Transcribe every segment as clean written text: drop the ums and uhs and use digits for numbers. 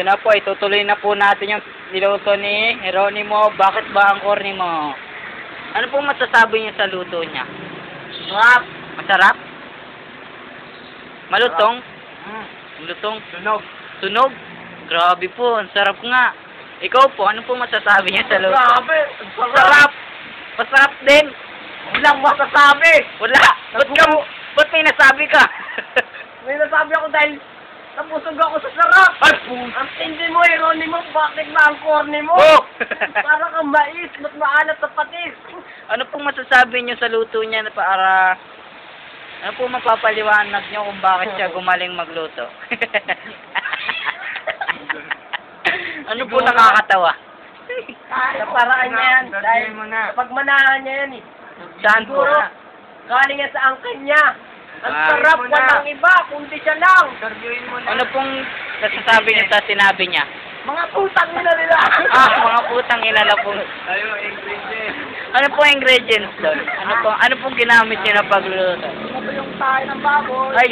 Ito na po, itutuloy na po natin yung niluto ni Jeronimo. Bakit ba ang corny mo? Ano po masasabi niyo sa luto niya? Sarap. Masarap? Malutong? Mm. Malutong? Sunog. Sunog? Grabe po, ang sarap nga. Ikaw po, ano po masasabi niya sa luto? Grabe. Sarap! Masarap din! Walang masasabi. Wala! Ba't may nasabi ka? May nasabi ako dahil napusog ako sa sarap. Ay, Ang tindi mo, Jeronimo, bakit ba ang corny mo? Oh! Para kang mais, ba't maalat sa patis? Ano pong masasabi niyo sa luto niya na para... Ano pong mapapaliwanag niyo kung bakit siya gumaling magluto? Ano po nakakatawa? Sa paraan niya yan, dahil kapag manahan niya yan eh. Saan po? Siguro, galing yan sa angkin niya. Ang Ah. sarap, walang iba, kundi siya lang. Ano pong nasasabi niyo sa sinabi niya? Mga putang nila nila. Mga putang inala po. Ano po ang ingredients doon? Ano pong ginamit niyo na pagluluto? Ano yung tayo ng baboy. Ay!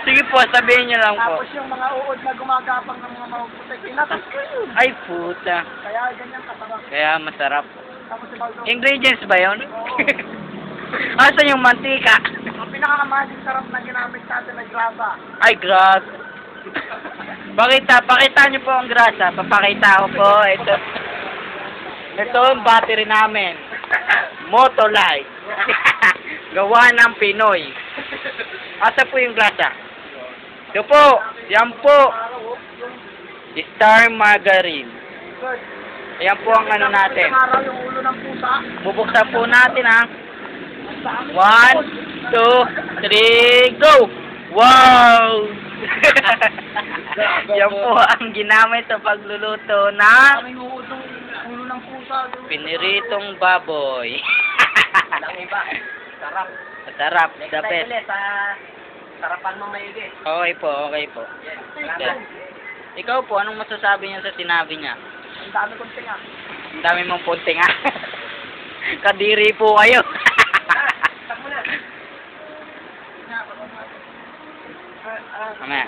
Sige po, sabihin niyo lang po. Tapos yung mga uod na gumagapang ng mga maputik, inatas ko yun. Ay, puta. Kaya ganyan kasarap. Kaya masarap. Tapos si Baldo. Ingredients ba yun? Asan yung mantika? Ang pinaka-magic sarap na ginamit natin ay grasa. Ay, grabe. Pakita niyo po ang grasa. Papakita ko po. Ito ang battery namin. Motolite. Gawa ng Pinoy. Asa po yung grasa? Ito po. Yan po. Star Margarine. Good. Ayan po ang ano natin. Araw yung ulo ng pusa. Bubuksan po natin ha. Sa amin. 1, 2, 3, go! Wow! Yan po ang ginamit sa pagluluto na Aming uod ng ulo ng pusa. piniritong baboy. Walang iba. Sarap. Masarap, the Next time best. ulit, sarapan mo maigi. Okay po, okay po. Yes. Ikaw po, anong masasabi niya sa sinabi niya? Ang dami kong tinga. Ang dami mong punting ha. Kadiri po kayo. Tak mo na. Mamaya.